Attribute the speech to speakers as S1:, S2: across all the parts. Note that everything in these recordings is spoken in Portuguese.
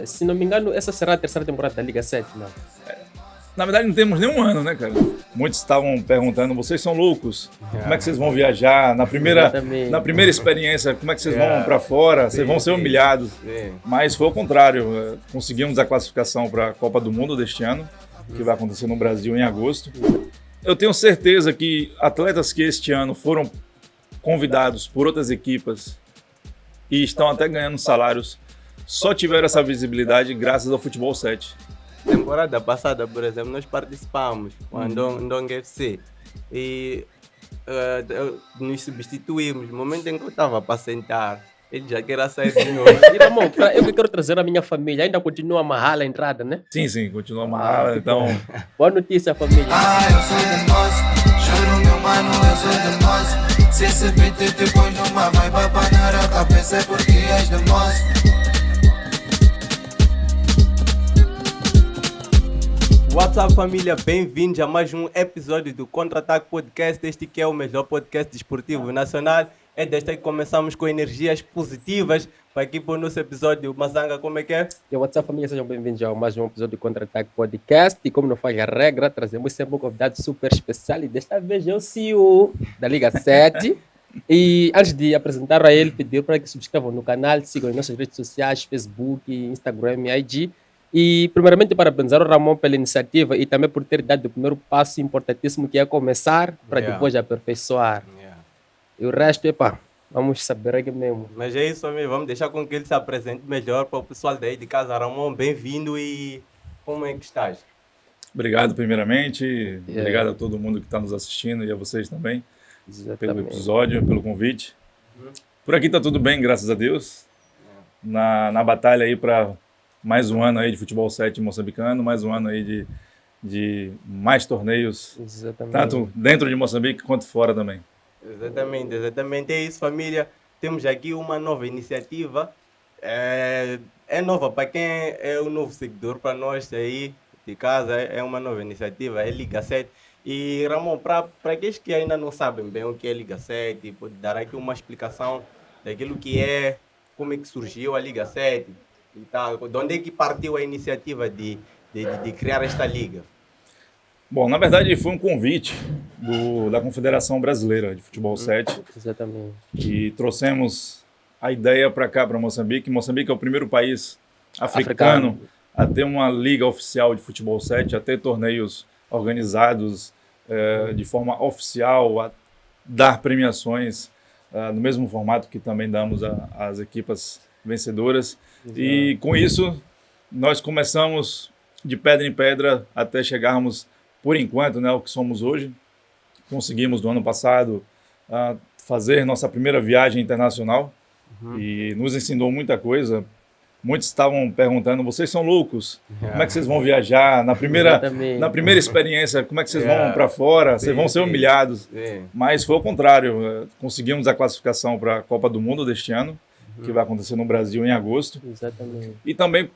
S1: Se não me engano, essa será a terceira temporada da Liga 7, não?
S2: Na verdade, não temos nenhum ano, né, cara? Muitos estavam perguntando, vocês são loucos? Como é que vocês vão viajar? Na primeira experiência, como é que vocês vão para fora? Vocês vão ser humilhados. Mas foi o contrário. Conseguimos a classificação para a Copa do Mundo deste ano, que vai acontecer no Brasil em agosto. Eu tenho certeza que atletas que este ano foram convidados por outras equipas e estão até ganhando salários, só tiveram essa visibilidade graças ao Futebol 7.
S3: Temporada passada, por exemplo, nós participamos com a Ndong FC e nos substituímos. No momento em que eu estava para sentar, ele já queria sair de novo.
S1: E, Ramon, eu que quero trazer a minha família, ainda continua a amarrar a entrada, né?
S2: Sim, continua amarrada, então...
S1: Boa notícia, família.
S4: Eu sou de moço, juro meu mano, eu sou de moço. Se esse beat depois numa vai babanar a cabeça é porque és de moço.
S3: What's up, família? Bem-vindos a mais um episódio do Contra-Ataque Podcast. Este que é o melhor podcast desportivo nacional. É desta que começamos com energias positivas para aqui para o nosso episódio. Mazanga, como é que é?
S1: E what's up, família? Sejam bem-vindos a mais um episódio do Contra-Ataque Podcast. E como não faz a regra, trazemos sempre um convidado super especial. E desta vez é o CEO da Liga 7. E antes de apresentar a ele, pedir para que se subscrevam no canal, sigam as nossas redes sociais, Facebook, Instagram e IG. E primeiramente parabenizar o Ramon pela iniciativa e também por ter dado o primeiro passo importantíssimo, que é começar para depois aperfeiçoar. E o resto, vamos saber aqui mesmo.
S3: Mas é isso mesmo, vamos deixar com que ele se apresente melhor para o pessoal daí de casa. Ramon, bem-vindo e como é que estás?
S2: Obrigado primeiramente, obrigado a todo mundo que está nos assistindo e a vocês também. Exatamente. Pelo episódio, pelo convite. Por aqui está tudo bem, graças a Deus. Na batalha aí para mais um ano aí de futebol 7 moçambicano, mais um ano aí de mais torneios, tanto dentro de Moçambique quanto fora também.
S3: Exatamente. É isso, família. Temos aqui uma nova iniciativa. É nova para quem é um novo seguidor, para nós aí de casa. É uma nova iniciativa, é Liga 7. E Ramon, para aqueles que ainda não sabem bem o que é Liga 7, pode dar aqui uma explicação daquilo que é, como é que surgiu a Liga 7 e tal, de onde é que partiu a iniciativa de criar esta liga?
S2: Bom, na verdade foi um convite da Confederação Brasileira de Futebol 7.
S1: Exatamente.
S2: E trouxemos a ideia para cá, para Moçambique. Moçambique é o primeiro país africano a ter uma liga oficial de futebol 7, a ter torneios organizados de forma oficial, a dar premiações no mesmo formato que também damos às equipas vencedoras. E com isso nós começamos de pedra em pedra até chegarmos, por enquanto, o que somos hoje. Conseguimos no ano passado fazer nossa primeira viagem internacional e nos ensinou muita coisa. Muitos estavam perguntando, vocês são loucos? Como é que vocês vão viajar? Na primeira experiência, como é que vocês vão para fora? Vocês vão ser humilhados. Mas foi o contrário. Conseguimos a classificação para a Copa do Mundo deste ano, que vai acontecer no Brasil em agosto.
S1: Exatamente.
S2: E também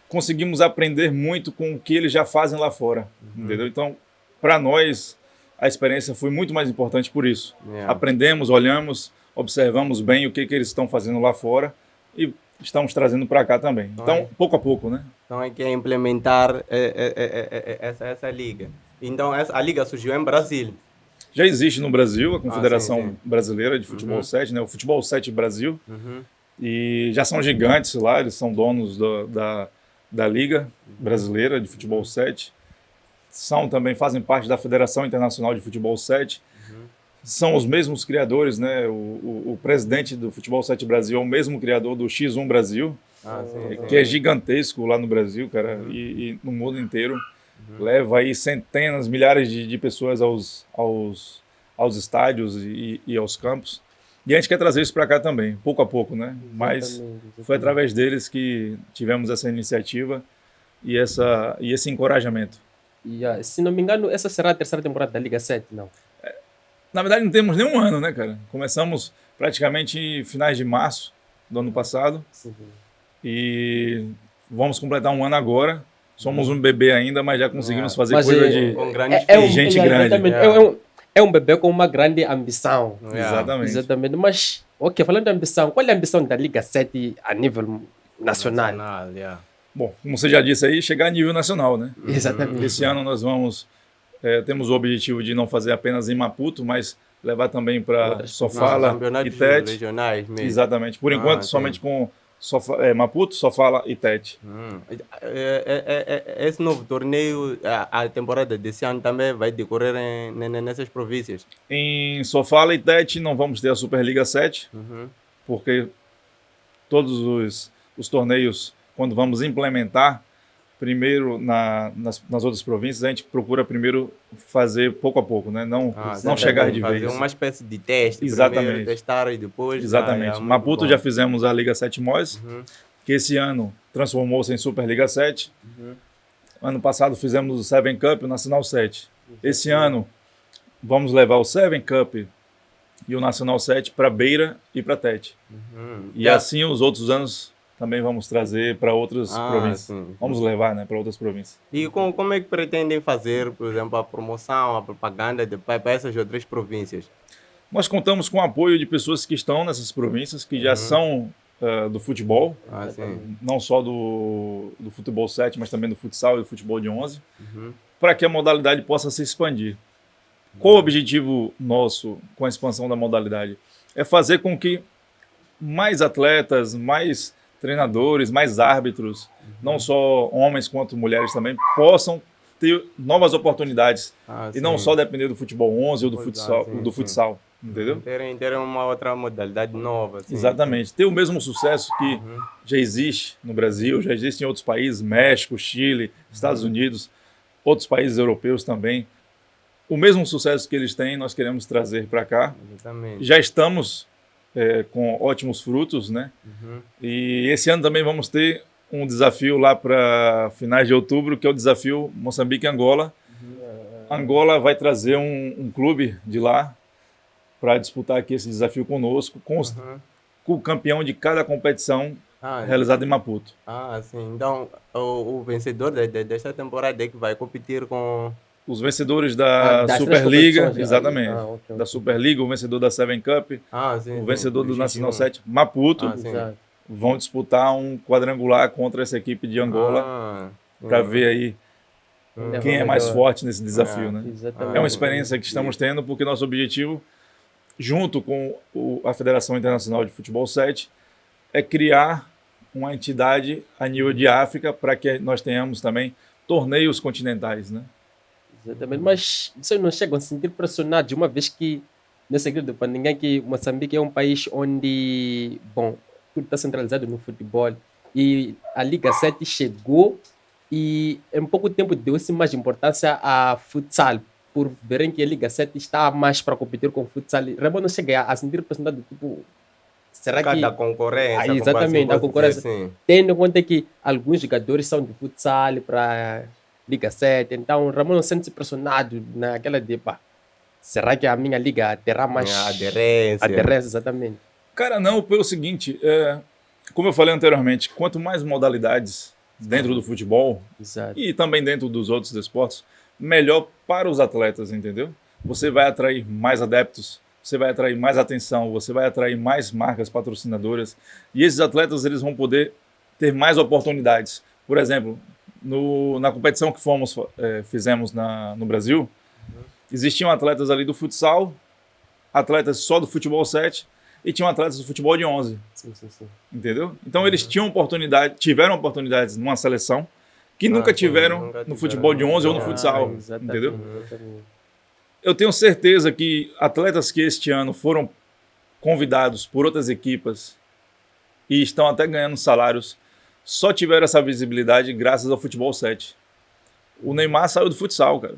S2: conseguimos aprender muito com o que eles já fazem lá fora. Entendeu? Então, para nós, a experiência foi muito mais importante por isso. Aprendemos, olhamos, observamos bem o que eles estão fazendo lá fora e estamos trazendo para cá também. Então, pouco a pouco, né?
S3: Então, é que é implementar essa liga. Então, a liga surgiu em Brasília.
S2: Já existe no Brasil a Confederação Brasileira de Futebol 7, o Futebol 7 Brasil. E já são gigantes lá, eles são donos da Liga Brasileira de Futebol 7. Fazem parte da Federação Internacional de Futebol 7. São os mesmos criadores, o presidente do Futebol 7 Brasil é o mesmo criador do X1 Brasil, que é gigantesco lá no Brasil, cara, e no mundo inteiro. Leva aí centenas, milhares de pessoas aos estádios e aos campos. E a gente quer trazer isso para cá também, pouco a pouco, né? Mas foi através deles que tivemos essa iniciativa e esse encorajamento.
S1: Se não me engano, essa será a terceira temporada da Liga 7, não?
S2: Na verdade, não temos nenhum ano, né, cara? Começamos praticamente em finais de março do ano passado. E vamos completar um ano agora. Somos um bebê ainda, mas já conseguimos fazer coisa de gente grande.
S1: É um bebê com uma grande ambição.
S2: Exatamente.
S1: Mas, falando de ambição, qual é a ambição da Liga 7 a nível nacional.
S3: yeah.
S2: Bom, como você já disse aí, chegar a nível nacional, né?
S1: Exatamente.
S2: Esse ano nós temos o objetivo de não fazer apenas em Maputo, mas levar também para
S1: Outras
S2: Sofala
S3: Campeonatos
S2: e Tete.
S3: regionais mesmo.
S2: Exatamente. Por enquanto,
S3: sim.
S2: somente com Maputo, Sofala e Tete.
S3: Esse novo torneio, a temporada desse ano também vai decorrer nessas províncias.
S2: Em Sofala e Tete não vamos ter a Superliga 7, porque todos os torneios, quando vamos implementar, primeiro nas outras províncias, a gente procura primeiro fazer pouco a pouco, né? Não chegar de
S3: fazer
S2: vez.
S3: uma espécie de teste,
S2: Exatamente.
S3: primeiro testar e depois...
S2: Exatamente. Maputo já fizemos a Liga 7 MOS, que esse ano transformou-se em Superliga 7. Ano passado fizemos o Seven Cup, o Nacional 7. Esse ano vamos levar o Seven Cup e o Nacional 7 para Beira e para Tete. E assim os outros anos também vamos trazer para outras províncias.
S3: Sim.
S2: Vamos levar, né, para outras províncias.
S3: E como é que pretendem fazer, por exemplo, a promoção, a propaganda para essas outras províncias?
S2: Nós contamos com o apoio de pessoas que estão nessas províncias, que já são do futebol,
S3: Sim.
S2: não só do futebol 7, mas também do futsal e do futebol de 11, para que a modalidade possa se expandir. Qual o objetivo nosso com a expansão da modalidade? É fazer com que mais atletas, mais treinadores, mais árbitros, não só homens quanto mulheres também, possam ter novas oportunidades e não só depender do futebol 11 ou do futsal, entendeu?
S3: Terem uma outra modalidade nova. Assim.
S2: Exatamente. Ter o mesmo sucesso que já existe no Brasil, já existe em outros países, México, Chile, Estados Unidos, outros países europeus também. O mesmo sucesso que eles têm, nós queremos trazer para cá.
S3: Exatamente.
S2: Já estamos com ótimos frutos, né? E esse ano também vamos ter um desafio lá para finais de outubro, que é o desafio Moçambique-Angola. Angola vai trazer um clube de lá para disputar aqui esse desafio conosco, com o campeão de cada competição realizada em Maputo.
S3: Sim. Então, o vencedor desta temporada é que vai competir com...
S2: Os vencedores da
S1: das
S2: Superliga,
S1: três competições.
S2: exatamente,
S1: Ok.
S2: da Superliga, o vencedor da Seven Cup, o vencedor do Nacional 7, Maputo,
S3: sim.
S1: Exato.
S2: vão disputar um quadrangular contra essa equipe de Angola, para ver aí quem é mais forte nesse desafio, né?
S1: Exatamente.
S2: É uma experiência que estamos tendo, porque nosso objetivo, junto com a Federação Internacional de Futebol 7, é criar uma entidade a nível de África para que nós tenhamos também torneios continentais, né?
S1: Exatamente. Mas vocês não chegam a se sentir pressionados, uma vez que, não é segredo para ninguém, que Moçambique é um país onde, bom, tudo está centralizado no futebol. E a Liga 7 chegou e em pouco tempo deu-se mais importância a futsal, por verem que a Liga 7 está mais para competir com o futsal. Realmente não cheguei a sentir pressionado, tipo, será que...
S3: Cada concorrência.
S1: Exatamente,
S3: como
S1: a
S3: assim
S1: concorrência.
S3: pode dizer, sim.
S1: Tendo em conta que alguns jogadores são de futsal para Liga 7, então Ramon não sente-se pressionado naquela de, pá, será que a minha liga terá mais
S3: Aderência.
S1: aderência, exatamente?
S2: Cara, não, pelo seguinte, como eu falei anteriormente, quanto mais modalidades dentro do futebol
S1: Exato.
S2: e também dentro dos outros esportes, melhor para os atletas, entendeu? Você vai atrair mais adeptos, você vai atrair mais atenção, você vai atrair mais marcas patrocinadoras e esses atletas eles vão poder ter mais oportunidades. Por exemplo, na competição que fizemos no Brasil, existiam atletas ali do futsal, atletas só do futebol 7 e tinham atletas do futebol de 11,
S1: Sim.
S2: entendeu? Então eles tiveram oportunidades numa seleção que nunca tiveram
S3: nunca
S2: no futebol de 11 ou no
S3: Ah,
S2: futsal,
S1: exatamente.
S2: entendeu? Eu tenho certeza que atletas que este ano foram convidados por outras equipas e estão até ganhando salários, só tiveram essa visibilidade graças ao futebol 7. O Neymar saiu do futsal, cara,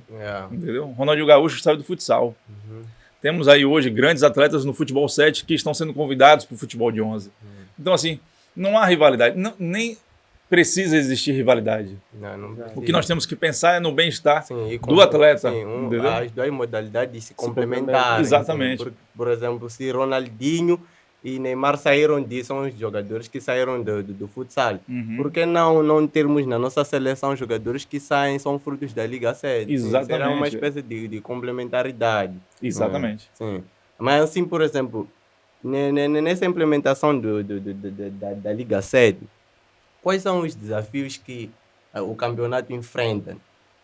S2: entendeu? O Ronaldinho Gaúcho saiu do futsal. Temos aí hoje grandes atletas no futebol 7 que estão sendo convidados para o futebol de 11. Então, assim, não há rivalidade, nem precisa existir rivalidade.
S3: Não
S2: O que nós temos que pensar é no bem-estar
S3: Sim, e
S2: do atleta,
S3: sim,
S2: entendeu?
S3: as duas modalidades se complementarem.
S2: Exatamente.
S3: Por exemplo, se Ronaldinho e Neymar saíram disso, são os jogadores que saíram do futsal. Por que não termos na nossa seleção jogadores que são frutos da Liga 7?
S2: Exatamente.
S3: Será uma espécie de complementaridade.
S2: Exatamente.
S3: Sim. Mas assim, por exemplo, nessa implementação da Liga 7, quais são os desafios que o campeonato enfrenta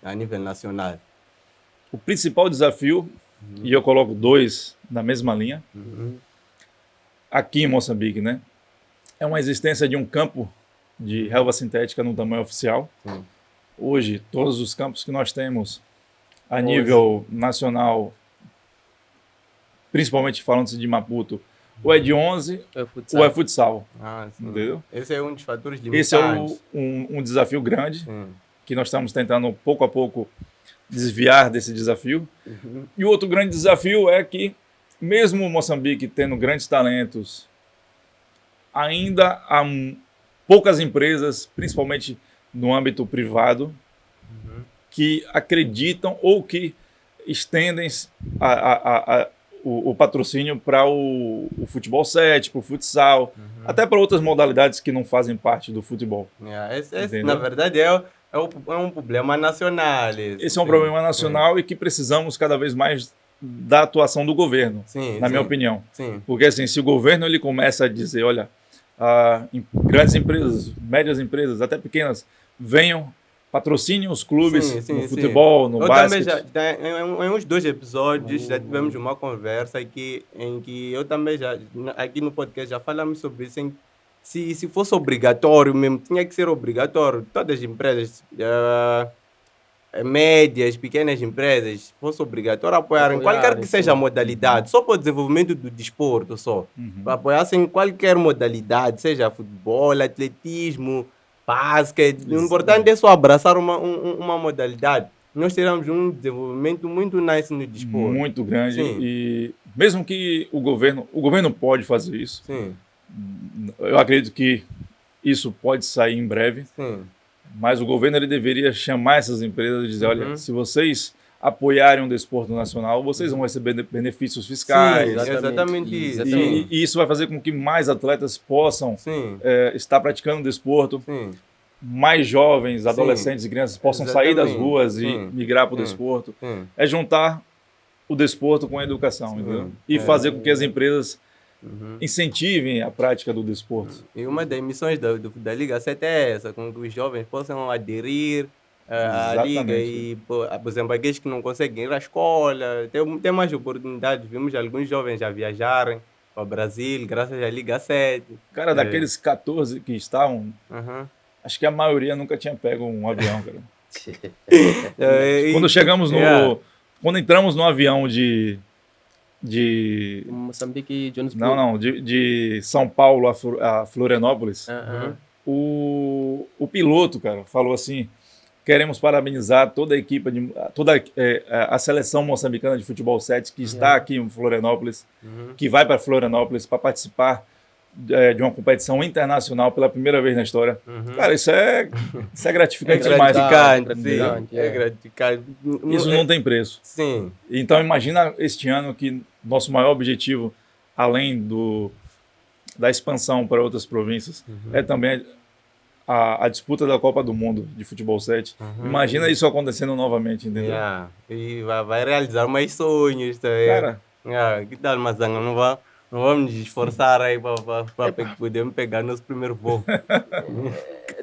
S3: a nível nacional?
S2: O principal desafio, e eu coloco 2 na mesma linha, aqui em Moçambique, né? É uma existência de um campo de relva sintética no tamanho oficial.
S3: Sim.
S2: Hoje, todos os campos que nós temos a nível nacional, principalmente falando-se de Maputo, ou é de 11 ou é futsal.
S3: Sim.
S2: Entendeu?
S3: Esse é um dos fatores limitantes.
S2: Esse é um desafio grande,
S3: Sim.
S2: que nós estamos tentando, pouco a pouco, desviar desse desafio. E o outro grande desafio é que, mesmo Moçambique tendo grandes talentos, ainda há poucas empresas, principalmente no âmbito privado, que acreditam ou que estendem o patrocínio para o futebol 7, para o futsal, até para outras modalidades que não fazem parte do futebol.
S3: Esse, na verdade, é um problema nacional.
S2: Esse é um problema nacional e que precisamos cada vez mais da atuação do governo, na minha opinião.
S3: Sim.
S2: Porque assim, se o governo ele começa a dizer, olha, grandes empresas, médias empresas, até pequenas, venham, patrocinem os clubes no futebol, no basquete.
S3: Em uns 2 episódios já tivemos uma conversa em que eu também aqui no podcast já falamos sobre isso. Se fosse obrigatório mesmo, tinha que ser obrigatório. Todas as empresas, médias, pequenas empresas, se fosse obrigatório apoiarem qualquer que seja a modalidade, só para o desenvolvimento do desporto, para apoiassem qualquer modalidade, seja futebol, atletismo, basquete. O importante é só abraçar uma modalidade. Nós teremos um desenvolvimento muito nice no desporto.
S2: Muito grande.
S3: Sim.
S2: E mesmo que o governo pode fazer isso.
S3: Sim.
S2: Eu acredito que isso pode sair em breve.
S3: Sim.
S2: Mas o governo ele deveria chamar essas empresas e dizer, olha, se vocês apoiarem o desporto nacional, vocês vão receber benefícios fiscais.
S3: Sim, exatamente isso.
S2: E isso vai fazer com que mais atletas possam estar praticando desporto.
S3: Sim.
S2: Mais jovens, adolescentes e crianças possam sair das ruas e migrar para o desporto. É juntar o desporto com a educação, entendeu? E fazer com que as empresas incentivem a prática do desporto.
S3: E uma das missões da Liga 7 é essa, com que os jovens possam aderir à Liga e, por exemplo, aqueles que não conseguem ir à escola, tem mais oportunidades. Vimos alguns jovens já viajarem para o Brasil, graças à Liga 7.
S2: Cara, daqueles 14 que estavam, acho que a maioria nunca tinha pego um avião, cara. Quando chegamos quando entramos no avião de
S1: Moçambique, Johannesburg.
S2: Não, de São Paulo a Florianópolis, o piloto, cara, falou assim, queremos parabenizar toda a equipe, a seleção moçambicana de futebol 7 que está aqui em Florianópolis, que vai para Florianópolis para participar de uma competição internacional pela primeira vez na história. Cara, isso é gratificante demais.
S3: É gratificante.
S2: Isso não tem preço.
S3: Sim.
S2: Então imagina este ano que nosso maior objetivo, além da expansão para outras províncias, é também a disputa da Copa do Mundo de Futebol 7. Imagina isso acontecendo novamente, entendeu?
S3: E vai realizar mais sonhos.
S2: Cara,
S3: que tal, Mazanga? Não vamos nos esforçar aí para podermos pegar nosso primeiro voo.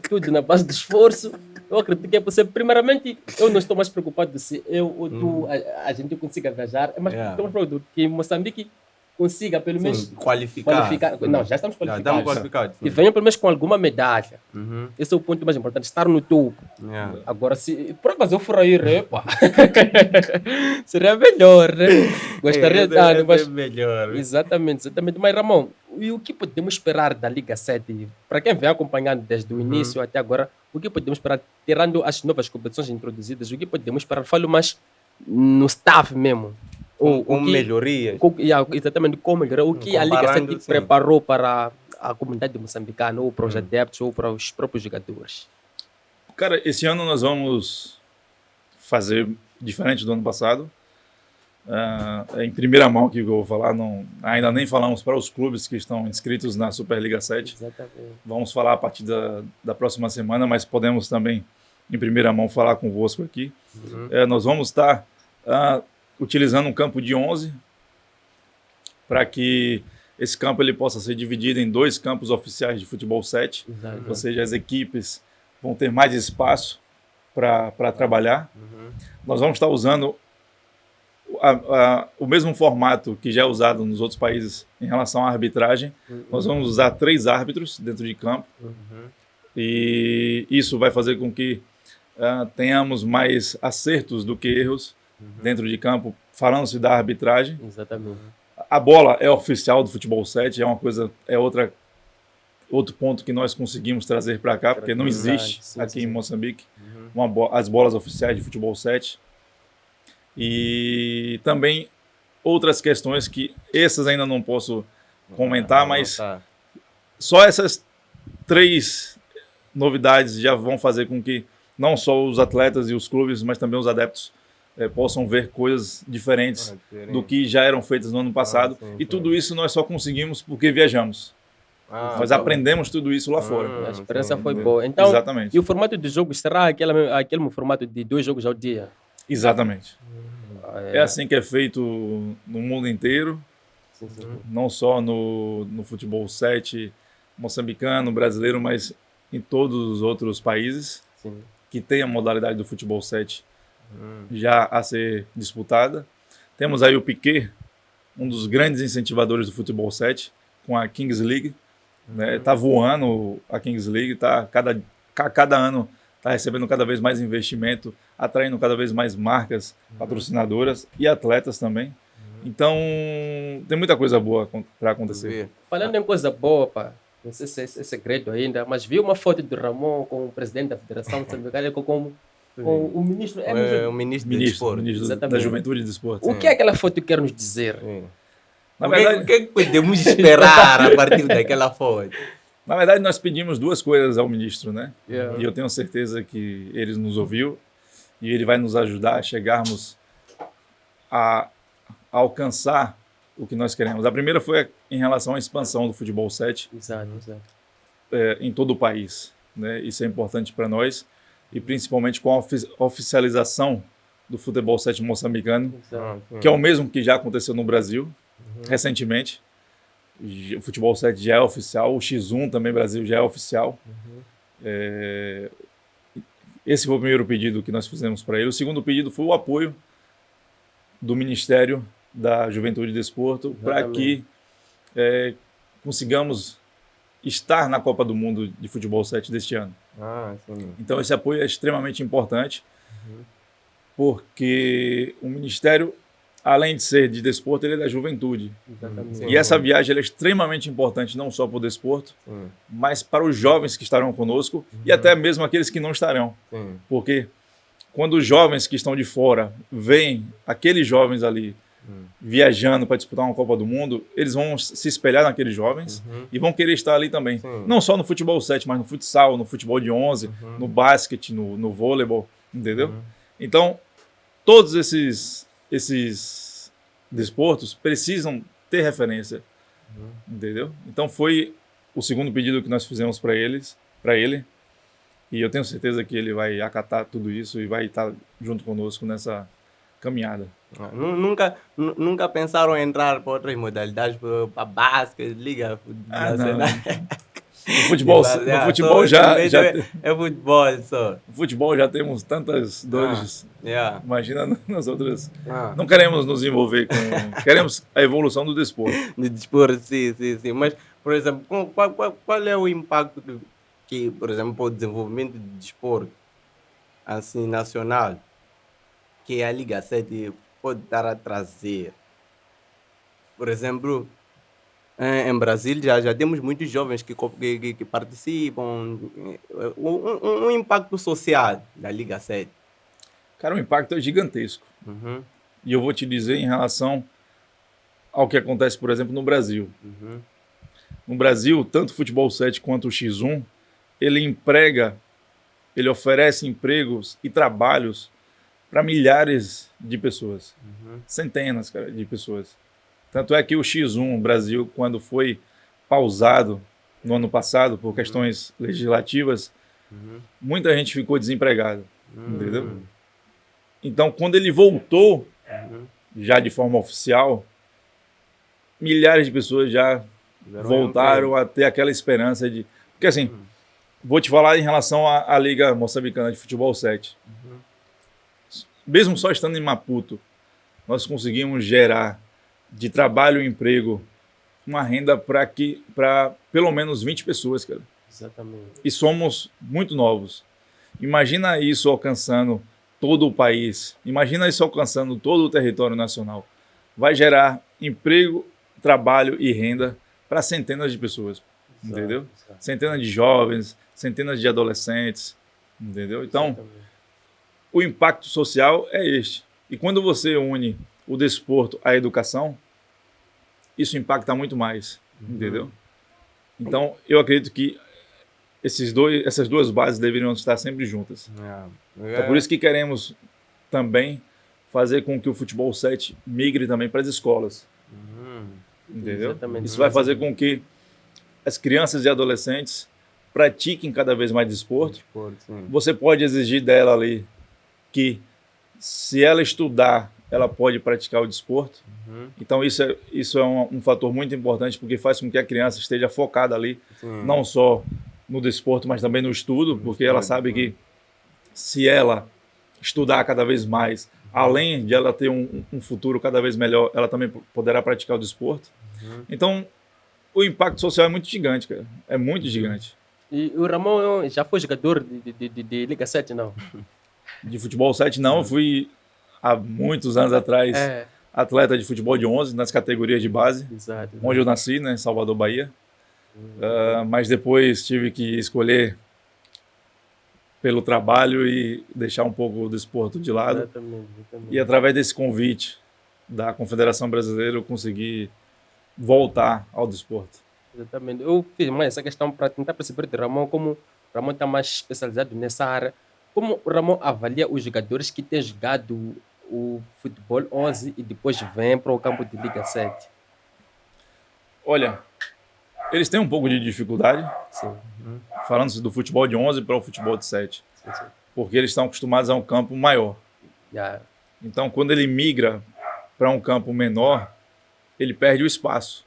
S1: Tudo na base do esforço. Eu acredito que é possível. Primeiramente, eu não estou mais preocupado se eu ou tu, a gente consiga viajar. É mais preocupado que Moçambique consiga pelo menos
S3: qualificar.
S1: Não, já estamos qualificados.
S3: Já estamos qualificados.
S1: Que venham pelo menos com alguma medalha. Esse é o ponto mais importante, estar no topo. Agora, se por acaso eu for aí, seria melhor, né? Gostaria de mas
S3: melhor.
S1: Exatamente. Mas, Ramon, e o que podemos esperar da Liga 7? Para quem vem acompanhando desde o início até agora, o que podemos esperar, tirando as novas competições introduzidas, o que podemos esperar? Falo mais no staff mesmo.
S3: Com melhorias.
S1: Exatamente, com melhoria. O que a Liga 7 preparou para a comunidade moçambicana, ou para os adeptos, ou para os próprios jogadores?
S2: Cara, esse ano nós vamos fazer diferente do ano passado. Em primeira mão que eu vou falar, ainda nem falamos para os clubes que estão inscritos na Superliga 7.
S1: Exatamente.
S2: Vamos falar a partir da próxima semana, mas podemos também, em primeira mão, falar convosco aqui. Nós vamos estar utilizando um campo de 11 para que esse campo ele possa ser dividido em 2 campos oficiais de futebol 7,
S1: Exato.
S2: ou seja, as equipes vão ter mais espaço para trabalhar. Nós vamos estar usando o mesmo formato que já é usado nos outros países em relação à arbitragem. Nós vamos usar 3 árbitros dentro de campo e isso vai fazer com que tenhamos mais acertos do que erros dentro de campo, falando-se da arbitragem.
S1: Exatamente.
S2: A bola é oficial do futebol 7, outro ponto que nós conseguimos trazer para cá, porque não existe
S1: Sim,
S2: aqui
S1: sim,
S2: em
S1: sim.
S2: Moçambique as bolas oficiais de futebol 7. E também outras questões que essas ainda não posso comentar, mas
S3: Tá.
S2: só essas 3 novidades já vão fazer com que não só os atletas e os clubes, mas também os adeptos possam ver coisas diferentes do que já eram feitas no ano passado.
S3: sim,
S2: E
S3: sim.
S2: tudo isso nós só conseguimos porque viajamos. Nós aprendemos tudo isso lá fora.
S1: A experiência
S3: sim,
S1: foi
S2: sim.
S1: boa. Então,
S2: Exatamente.
S1: e o formato de jogo será aquele mesmo formato de 2 jogos ao dia?
S2: Exatamente.
S1: É,
S2: É assim que é feito no mundo inteiro,
S1: sim, sim.
S2: não só no futebol 7 moçambicano, brasileiro, mas em todos os outros países
S1: Sim.
S2: que tem a modalidade do futebol 7 já a ser disputada. Temos aí o Piquet, um dos grandes incentivadores do futebol 7, com a Kings League. Tá voando a Kings League, cada ano está recebendo cada vez mais investimento, atraindo cada vez mais marcas patrocinadoras e atletas também. Então, tem muita coisa boa para acontecer.
S1: Falando em coisa boa, pá, não sei se é segredo ainda, mas vi uma foto do Ramon com o presidente da Federação Moçambicana com o ministro.
S3: O ministro do Desporto.
S2: Ministro da
S1: Exatamente.
S2: Juventude e Desporto.
S1: O que aquela foto quer nos dizer?
S2: Na
S3: O que
S2: verdade,
S3: podemos esperar a partir daquela foto?
S2: na verdade, nós pedimos 2 coisas ao ministro, né?
S1: Yeah.
S2: E eu tenho certeza que ele nos ouviu e ele vai nos ajudar a chegarmos a alcançar o que nós queremos. A primeira foi em relação à expansão do futebol 7
S1: Exato, exato.
S2: em todo o país, né? Isso é importante para nós e principalmente com a oficialização do futebol 7 moçambicano,
S1: exato.
S2: que é o mesmo que já aconteceu no Brasil recentemente. O futebol 7 já é oficial, o X1 também Brasil já é oficial. Esse foi o primeiro pedido que nós fizemos para ele. O segundo pedido foi o apoio do Ministério da Juventude e Desporto para que consigamos estar na Copa do Mundo de Futebol 7 deste ano.
S3: Sim.
S2: Então esse apoio é extremamente importante porque o Ministério, além de ser de desporto, ele é da juventude.
S1: Exatamente.
S3: Sim.
S2: E essa viagem ela é extremamente importante, não só para o desporto,
S3: Sim.
S2: mas para os jovens que estarão conosco e até mesmo aqueles que não estarão.
S3: Sim.
S2: Porque quando os jovens que estão de fora veem aqueles jovens ali viajando para disputar uma Copa do Mundo, eles vão se espelhar naqueles jovens e vão querer estar ali também.
S3: Sim.
S2: Não só no futebol 7, mas no futsal, no futebol de 11, no basquete, no vôleibol, entendeu? Então, todos esses desportos precisam ter referência, entendeu? Então foi o segundo pedido que nós fizemos para ele, e eu tenho certeza que ele vai acatar tudo isso e vai estar junto conosco nessa caminhada.
S3: Nunca pensaram em entrar para outras modalidades, para basquete, liga nacional?
S2: No futebol
S3: futebol só.
S2: no futebol já temos tantas dores. Imagina nas outras. Não queremos nos envolver com. Queremos a evolução do desporto.
S3: De desporto, sim. Mas, por exemplo, qual é o impacto que, por exemplo, para o desenvolvimento de desporto assim, nacional, que a Liga 7 pode estar a trazer? Por exemplo, em Brasil já temos muitos jovens que participam. Um impacto social da Liga 7.
S2: Cara, o impacto é gigantesco. E eu vou te dizer em relação ao que acontece, por exemplo, no Brasil. No Brasil, tanto o futebol 7 quanto o X1, ele oferece empregos e trabalhos para milhares de pessoas. Centenas, cara, de pessoas. Tanto é que o X1 Brasil, quando foi pausado no ano passado por questões legislativas, muita gente ficou desempregada, entendeu? Então, quando ele voltou, já de forma oficial, milhares de pessoas já
S3: Tiveram
S2: voltaram a ter aquela esperança de... Porque assim, vou te falar em relação à Liga Moçambicana de Futebol 7. Mesmo só estando em Maputo, nós conseguimos gerar de trabalho e emprego uma renda para pelo menos 20 pessoas, cara.
S1: Exatamente.
S2: E somos muito novos. Imagina isso alcançando todo o país. Imagina isso alcançando todo o território nacional. Vai gerar emprego, trabalho e renda para centenas de pessoas. Entendeu?
S1: Exato.
S2: Centenas de jovens, centenas de adolescentes. Entendeu? Então,
S1: Exatamente.
S2: o impacto social é este. E quando você une o desporto à educação, isso impacta muito mais. Entendeu? Então, eu acredito que essas duas bases deveriam estar sempre juntas. É por isso que queremos também fazer com que o futebol 7 migre também para as escolas. Entendeu?
S1: Exatamente.
S2: Isso vai fazer com que as crianças e adolescentes pratiquem cada vez mais desporto. Você pode exigir dela ali que, se ela estudar, ela pode praticar o desporto. Então isso é um fator muito importante, porque faz com que a criança esteja focada ali, não só no desporto, mas também no estudo, porque ela sabe que, se ela estudar cada vez mais, além de ela ter um futuro cada vez melhor, ela também poderá praticar o desporto. Então, o impacto social é muito gigante, cara. É muito gigante.
S1: E o Ramon já foi jogador de Liga 7, não?
S2: De futebol 7, não. Eu fui, há muitos anos atrás, atleta de futebol de 11, nas categorias de base,
S1: Exato.
S2: onde eu nasci, né, em Salvador, Bahia. Mas depois tive que escolher pelo trabalho e deixar um pouco o desporto de lado.
S1: Exatamente.
S2: E através desse convite da Confederação Brasileira, eu consegui voltar ao desporto.
S1: Exatamente. Eu fiz mais essa questão para tentar perceber de Ramon, como o Ramon está mais especializado nessa área. Como o Ramon avalia os jogadores que têm jogado o futebol 11 e depois vêm para o campo de Liga 7?
S2: Olha, eles têm um pouco de dificuldade,
S1: Sim.
S2: falando-se do futebol de 11 para o futebol de 7,
S1: Sim.
S2: porque eles estão acostumados a um campo maior.
S1: Yeah.
S2: Então, quando ele migra para um campo menor, ele perde o espaço,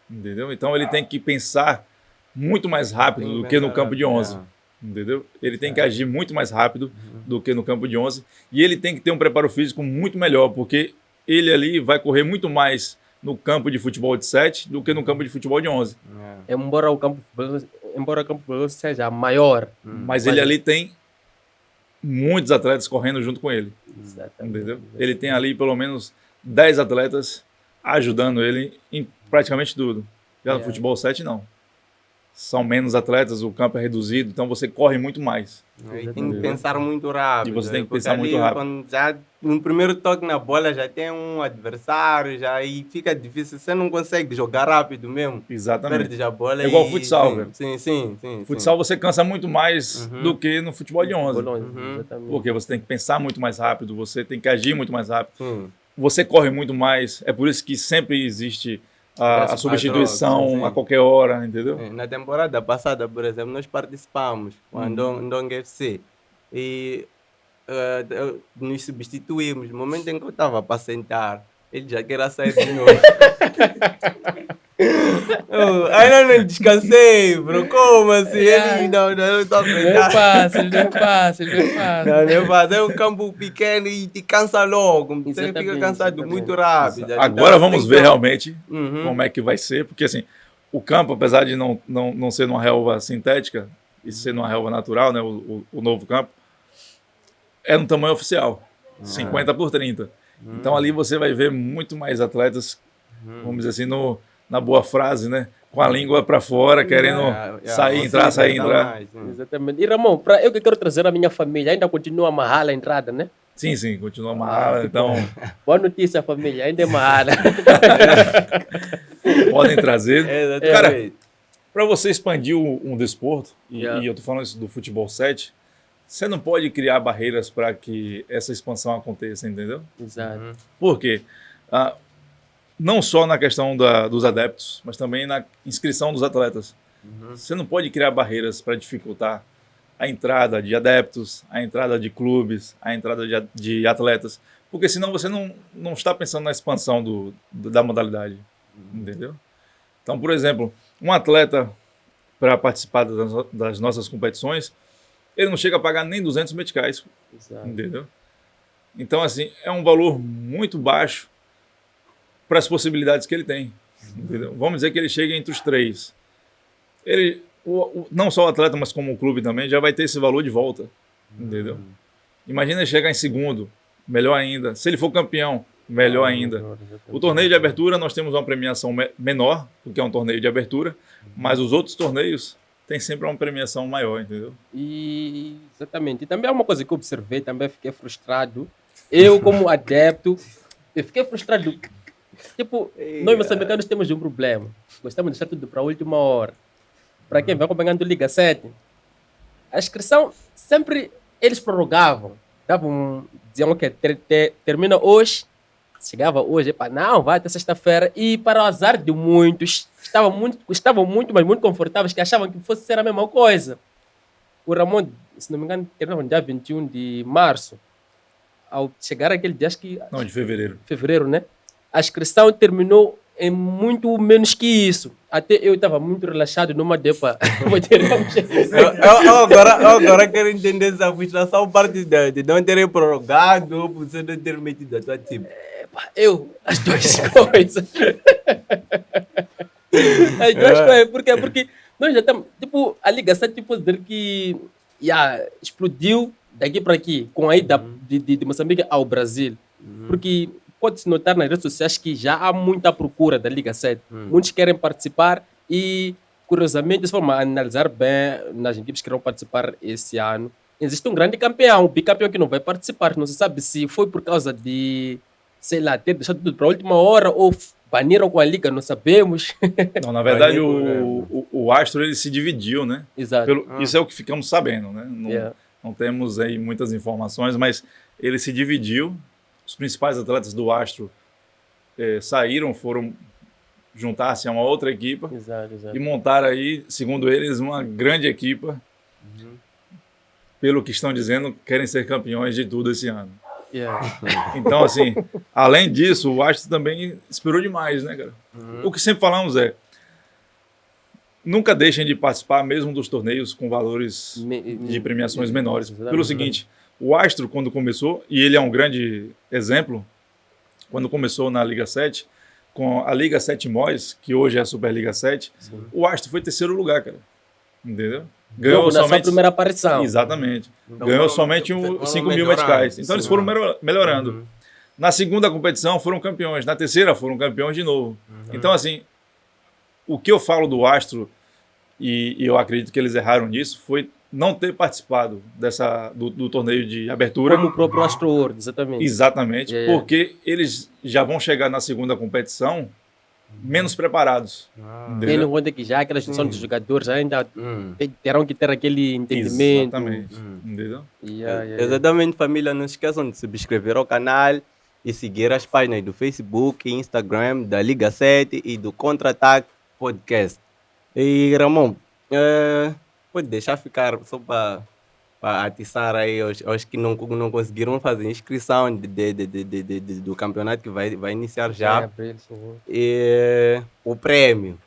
S2: entendeu? Então, ele tem que pensar muito mais rápido do que no campo de 11, entendeu? Ele tem que agir muito mais rápido do que no campo de 11, e ele tem que ter um preparo físico muito melhor, porque ele ali vai correr muito mais no campo de futebol de 7 do que no campo de futebol de 11.
S1: Embora o campo de futebol seja maior.
S2: Mas ele ali tem muitos atletas correndo junto com ele,
S1: Exatamente.
S2: entendeu? Ele tem ali pelo menos 10 atletas ajudando ele em praticamente tudo. Já no futebol 7, não. São menos atletas, o campo é reduzido, então você corre muito mais.
S3: E tem que pensar muito rápido.
S2: E você tem que
S3: porque
S2: pensar
S3: ali,
S2: muito rápido.
S3: Quando já no primeiro toque na bola já tem um adversário, já e fica difícil. Você não consegue jogar rápido mesmo.
S2: Exatamente.
S3: Perde a bola.
S2: É igual
S3: e-
S2: futsal,
S3: sim,
S2: velho.
S3: Sim.
S2: Futsal você cansa muito mais do que no futebol de 11.
S1: Exatamente.
S2: Porque você tem que pensar muito mais rápido, você tem que agir muito mais rápido.
S3: Sim.
S2: Você corre muito mais, é por isso que sempre existe a substituição
S3: sim.
S2: a qualquer hora, entendeu?
S3: Na temporada passada, por exemplo, nós participamos com a Ndong FC e nos substituímos. No momento em que eu estava para sentar, ele já queria sair de novo. Ainda não descansei, bro. Como assim? Ele não estou a
S1: Não é
S3: aguentar.
S1: fácil, não é fácil.
S3: Não é fácil. É um campo pequeno e te cansa logo. Você fica
S1: Exatamente,
S3: cansado
S1: exatamente.
S3: muito rápido.
S2: Agora
S3: Então,
S2: vamos
S3: tem
S2: ver
S3: que-
S2: realmente
S3: Uhum.
S2: como é que vai ser, porque assim, o campo, apesar de não ser numa relva sintética, e ser numa relva natural, né, o novo campo, é no tamanho oficial, 50 por 30. Então ali você vai ver muito mais atletas, vamos dizer assim, na boa frase, né, com a língua para fora, querendo sair, entrar, sair, entrar.
S1: Exatamente. E Ramon, para eu que quero trazer a minha família, ainda continua amarrada a entrada, né?
S2: Sim, continua amarrado, então
S1: Boa notícia, família, ainda é amarrada.
S2: podem trazer. Cara,
S3: Exatamente.
S2: para você expandir um desporto, e
S1: Yeah.
S2: eu tô falando isso do futebol 7, você não pode criar barreiras para que essa expansão aconteça, entendeu?
S1: Exato.
S2: Por quê? Não só na questão dos adeptos, mas também na inscrição dos atletas. Você não pode criar barreiras para dificultar a entrada de adeptos, a entrada de clubes, a entrada de atletas, porque senão você não está pensando na expansão da modalidade. entendeu? Então, por exemplo, um atleta para participar das nossas competições, ele não chega a pagar nem 200 meticais,
S1: Exato.
S2: entendeu? Então, assim, é um valor muito baixo para as possibilidades que ele tem, entendeu? Vamos dizer que ele chega entre os 3. Ele, não só o atleta, mas como o clube também, já vai ter esse valor de volta, entendeu? Imagina ele chegar em segundo, melhor ainda. Se ele for campeão, melhor ainda. O torneio de abertura, nós temos uma premiação menor, porque é um torneio de abertura, mas os outros torneios têm sempre uma premiação maior, entendeu?
S1: E, exatamente. E também é uma coisa que eu observei, também fiquei frustrado. Eu, como adepto, eu fiquei frustrado. Tipo, nós moçambicanos temos um problema. Gostamos de deixar tudo para a última hora. Para quem vai acompanhando Liga 7, a inscrição sempre eles prorrogavam. Diziam que termina hoje. Chegava hoje, epa, não, vai até sexta-feira. E para o azar de muitos, estavam muito, mas muito confortáveis, que achavam que fosse ser a mesma coisa. O Ramon, se não me engano, terminou no dia 21 de março. Ao chegar aquele dia, acho que...
S2: Não, de fevereiro.
S1: Fevereiro, né? A inscrição terminou em muito menos que isso. Até eu estava muito relaxado numa depa.
S3: Eu agora quero entender essa frustração parte de não terem prorrogado ou por você não ter metido a tua time.
S1: As duas coisas. As duas coisas. Por quê? Porque nós já estamos... Tipo, a Liga 7 pode dizer que explodiu daqui para aqui, com a ida de Moçambique ao Brasil. Porque pode-se notar nas redes sociais que já há muita procura da Liga 7. Muitos querem participar e, curiosamente, se for analisar bem nas equipes que irão participar esse ano, existe um grande campeão, um bicampeão que não vai participar. Não se sabe se foi por causa de, sei lá, ter deixado tudo para a última hora ou baniram com a Liga, não sabemos.
S2: Não, na verdade, o Astro ele se dividiu, né?
S1: Exato.
S2: Isso é o que ficamos sabendo, né? Não temos aí muitas informações, mas ele se dividiu. Os principais atletas do Astro saíram, foram juntar-se a uma outra equipa e montaram aí, segundo eles, uma grande equipa. Pelo que estão dizendo, querem ser campeões de tudo esse ano. Então, assim, além disso, o Astro também esperou demais, né, cara? O que sempre falamos nunca deixem de participar mesmo dos torneios com valores de premiações menores. Pelo seguinte, o Astro, quando começou, e ele é um grande exemplo, quando começou na Liga 7, com a Liga 7 Móis, que hoje é a Superliga 7, o Astro foi terceiro lugar, cara. Entendeu? Ganhou
S1: somente... Na sua primeira aparição.
S2: Exatamente. Então, ganhou somente 5 mil meticais. Então eles foram melhorando. Na segunda competição foram campeões. Na terceira foram campeões de novo. Então, assim, o que eu falo do Astro, e eu acredito que eles erraram nisso, foi não ter participado do torneio de abertura.
S1: Como o próprio Astro World, exatamente.
S2: Exatamente, porque eles já vão chegar na segunda competição menos preparados.
S1: Tendo em conta que já aquela instituição de jogadores ainda terão que ter aquele entendimento.
S2: Exatamente. Entendeu?
S3: Exatamente, família. Não se esqueçam de subscrever ao canal e seguir as páginas do Facebook e Instagram da Liga 7 e do Contra-Ataque Podcast. E Ramon, pode deixar ficar só para atiçar aí aos que não conseguiram fazer inscrição do campeonato que vai iniciar já. E o prêmio.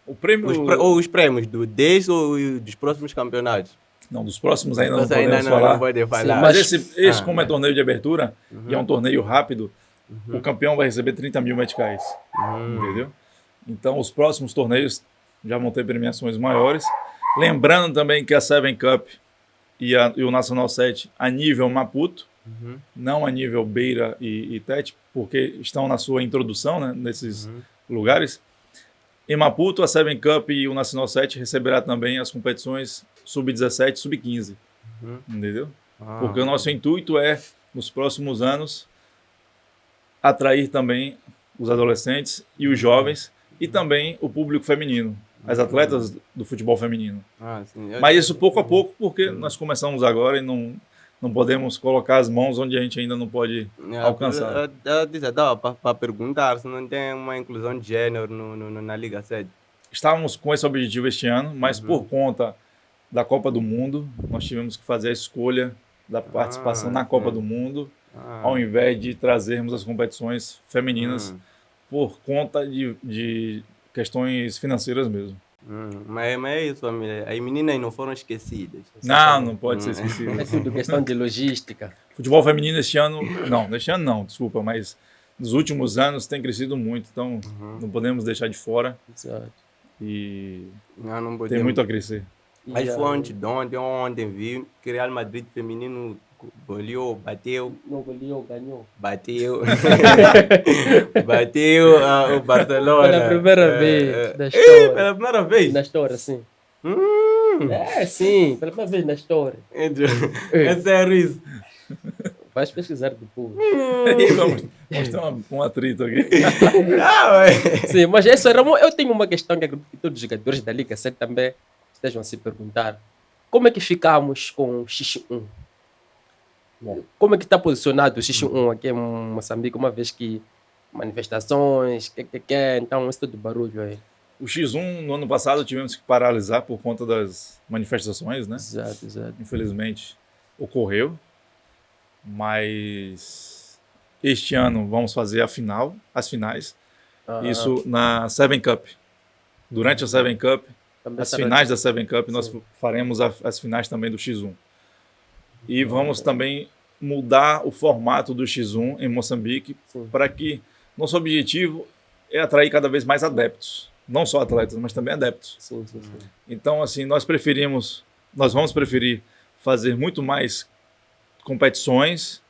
S3: Os prêmios deste ou dos próximos campeonatos?
S2: Não, dos próximos ainda não podemos falar.
S3: Não pode falar.
S2: Sim, mas esse como é torneio de abertura e é um torneio rápido, o campeão vai receber 30 mil meticais. Entendeu? Então os próximos torneios já vão ter premiações maiores. Lembrando também que a Seven Cup e o Nacional 7 a nível Maputo, não a nível Beira e Tete, porque estão na sua introdução, né, nesses lugares. Em Maputo, a Seven Cup e o Nacional 7 receberá também as competições Sub-17 e Sub-15. Entendeu? Porque o nosso intuito é, nos próximos anos, atrair também os adolescentes e os jovens e também o público feminino. As atletas do futebol feminino. Mas isso pouco a pouco, porque nós começamos agora e não podemos colocar as mãos onde a gente ainda não pode alcançar.
S3: Dava para perguntar se não tem uma inclusão de gênero na Liga 7.
S2: Estávamos com esse objetivo este ano, mas por conta da Copa do Mundo, nós tivemos que fazer a escolha da participação na Copa do Mundo, ao invés de trazermos as competições femininas por conta de questões financeiras mesmo.
S3: Mas é isso, família. As meninas não foram esquecidas.
S2: Não pode ser esquecido.
S1: É tudo questão de logística.
S2: Futebol feminino este ano não, desculpa, mas nos últimos anos tem crescido muito, então não podemos deixar de fora
S1: Exato.
S2: e
S3: Não
S2: tem
S3: podemos.
S2: muito a crescer.
S3: Mas foi ontem vi que Real Madrid feminino goleou, bateu,
S1: Não goleou, ganhou.
S3: bateu o Barcelona.
S1: Pela primeira vez na
S3: Ih,
S1: história.
S3: pela primeira vez.
S1: Na história, sim.
S3: Hum.
S1: É, sim, pela primeira vez na história.
S3: É sério isso.
S1: Vais pesquisar depois.
S2: E vamos ter um atrito aqui.
S3: Ah, ué.
S1: Sim, mas é isso, Ramon. Eu tenho uma questão que acredito que todos os jogadores da Liga 7 também estejam a se perguntar. Como é que ficamos com o X1? Como é que está posicionado o X1 aqui em Moçambique, uma vez que manifestações, então esse todo barulho aí.
S2: O X1 no ano passado tivemos que paralisar por conta das manifestações, né?
S1: Exato, exato.
S2: Infelizmente ocorreu, mas este ano vamos fazer as finais, isso na Seven Cup. Durante a Seven Cup,
S1: Também
S2: as
S1: estará-
S2: finais da Seven Cup, nós
S1: Sim.
S2: faremos as finais também do X1. E vamos também mudar o formato do X1 em Moçambique
S1: Sim.
S2: para que nosso objetivo é atrair cada vez mais adeptos. Não só atletas, mas também adeptos.
S1: Sim, sim, sim.
S2: Então, assim, nós vamos preferir fazer muito mais competições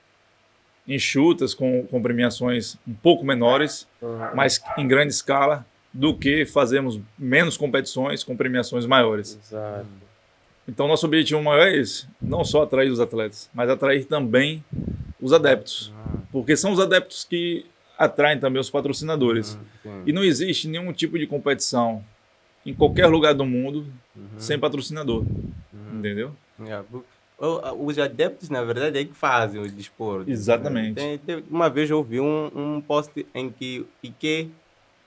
S2: enxutas, com premiações um pouco menores, mas em grande escala, do que fazermos menos competições com premiações maiores.
S1: Exato.
S2: Então, nosso objetivo maior é esse, não só atrair os atletas, mas atrair também os adeptos, porque são os adeptos que atraem também os patrocinadores. E não existe nenhum tipo de competição em qualquer lugar do mundo sem patrocinador, entendeu?
S3: Os adeptos, na verdade, é que fazem o desporto.
S2: Exatamente.
S3: Uma vez eu vi um post em que Piquet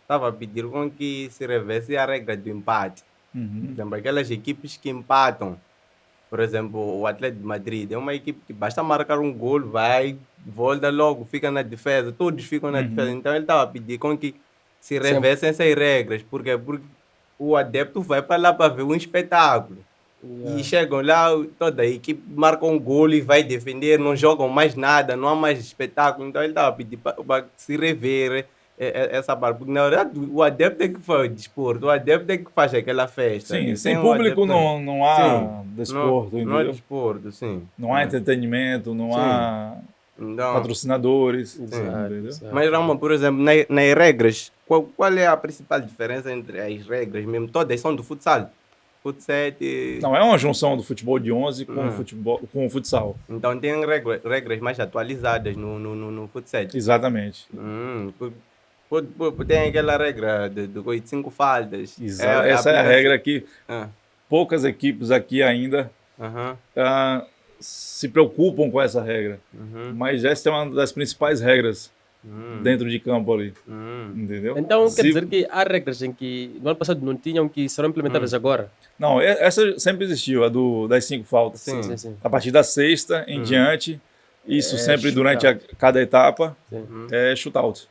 S3: estava a pedir com que se revesse a regra do empate.
S2: Uhum.
S3: Por exemplo, aquelas equipes que empatam, por exemplo, o Atlético de Madrid é uma equipe que basta marcar um gol, vai, volta logo, fica na defesa, todos ficam na defesa. Então ele estava a pedir com que se revessem essas regras, porque o adepto vai para lá para ver um espetáculo. E chegam lá, toda a equipe marca um gol e vai defender, não jogam mais nada, não há mais espetáculo. Então ele estava a pedir para se rever essa parte. Porque na verdade o adepto é que faz o desporto, o adepto é que faz aquela festa.
S2: Sim,
S3: Sem
S2: sem
S3: o
S2: público
S3: adepto,
S2: não há
S3: Sim.
S2: desporto,
S3: não há
S2: entendeu?
S3: desporto, sim.
S2: Não há entretenimento, não
S3: Sim.
S2: há
S3: Então,
S2: patrocinadores,
S1: Exato,
S2: entendeu?
S1: exato.
S3: mas Ramon, por exemplo, nas regras, qual é a principal diferença entre as regras mesmo? Todas são do futsal. Futsal,
S2: Não, é uma junção do futebol de 11 com o futsal.
S3: então tem regras mais atualizadas no futsal.
S2: Exatamente.
S3: Tem aquela regra de 5 faltas.
S2: Essa é a regra que
S3: Ah,
S2: poucas equipes aqui ainda
S3: aham,
S2: se preocupam com essa regra. Mas essa é uma das principais regras dentro de campo ali, entendeu?
S1: Então quer
S2: Se-
S1: dizer que há regras em que no ano passado não tinham que serão implementadas agora?
S2: Não, essa sempre existiu, a das 5 faltas.
S3: Sim.
S1: Sim, sim.
S2: A partir da sexta em diante, isso sempre durante cada etapa,
S1: Sim.
S2: é shootout.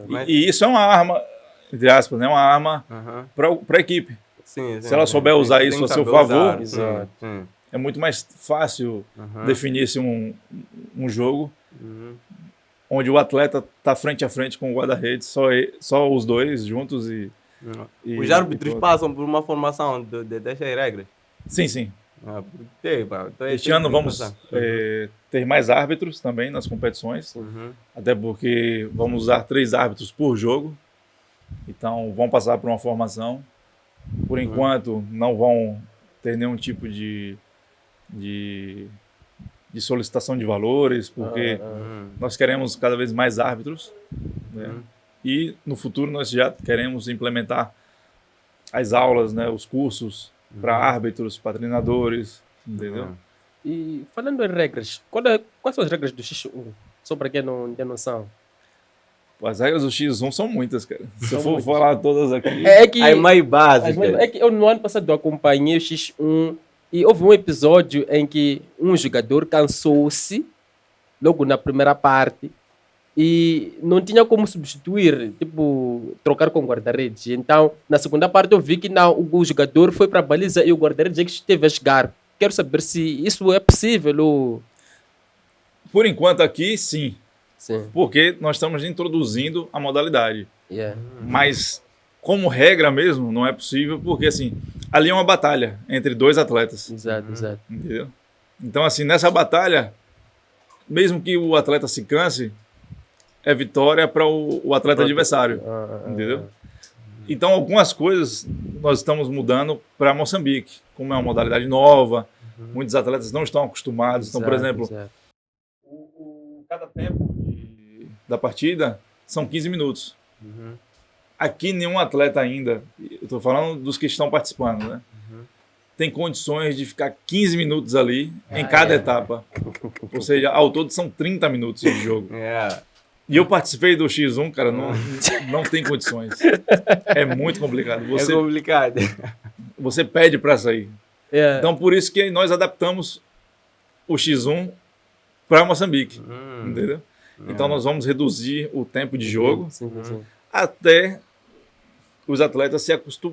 S3: Mas,
S2: E isso é uma arma, entre aspas, né? Uma arma
S3: aham,
S2: para a equipe.
S3: sim,
S2: Se ela souber usar isso a seu favor,
S1: Exato.
S3: Sim.
S2: é muito mais fácil definir-se um jogo onde o atleta está frente a frente com o guarda-redes, só os dois juntos e
S3: Os árbitros passam por uma formação dessas regras.
S2: Sim, sim. Este
S3: Tem
S2: ano
S3: que
S2: vamos
S3: passar.
S2: ter mais árbitros também nas competições, até porque vamos usar 3 árbitros por jogo, então vão passar por uma formação. Por enquanto não vão ter nenhum tipo de solicitação de valores, porque nós queremos cada vez mais árbitros, né? E no futuro nós já queremos implementar as aulas, né, os cursos para árbitros, para treinadores, entendeu?
S1: E falando em regras, quais são as regras do X1? Só para quem não tem noção.
S2: As regras do X1 são muitas, cara. Se eu
S1: São
S2: for
S1: muitas.
S2: falar todas aqui...
S1: É que,
S3: As mais básicas.
S1: é que eu no ano passado eu acompanhei o X1 e houve um episódio em que um jogador cansou-se logo na primeira parte e não tinha como substituir, tipo, trocar com o guarda-redes. Então, na segunda parte eu vi que não, o jogador foi para a baliza e o guarda-redes é que esteve a jogar. Quero saber se isso é possível ou...
S2: Por enquanto aqui, sim,
S1: Sim,
S2: porque nós estamos introduzindo a modalidade.
S1: yeah.
S2: Mas, como regra mesmo, não é possível, porque assim, ali é uma batalha entre dois atletas,
S1: Exato, exato.
S2: entendeu? Então, assim, nessa batalha, mesmo que o atleta se canse, é vitória para o atleta adversário, entendeu? Então, algumas coisas nós estamos mudando para Moçambique, como é uma modalidade nova, muitos atletas não estão acostumados. Então, por
S1: Exato,
S2: exemplo,
S1: exato.
S2: cada tempo da partida são 15 minutos. Aqui nenhum atleta ainda, eu estou falando dos que estão participando, né? Tem condições de ficar 15 minutos ali em cada etapa. Ou seja, ao todo são 30 minutos de jogo.
S3: Yeah.
S2: E eu participei do X1, cara, não tem condições. É muito complicado.
S3: É complicado.
S2: Você pede para sair.
S1: Yeah.
S2: Então, por isso que nós adaptamos o X1 para Moçambique, entendeu? Então, nós vamos reduzir o tempo de jogo
S1: Sim, sim.
S2: até os atletas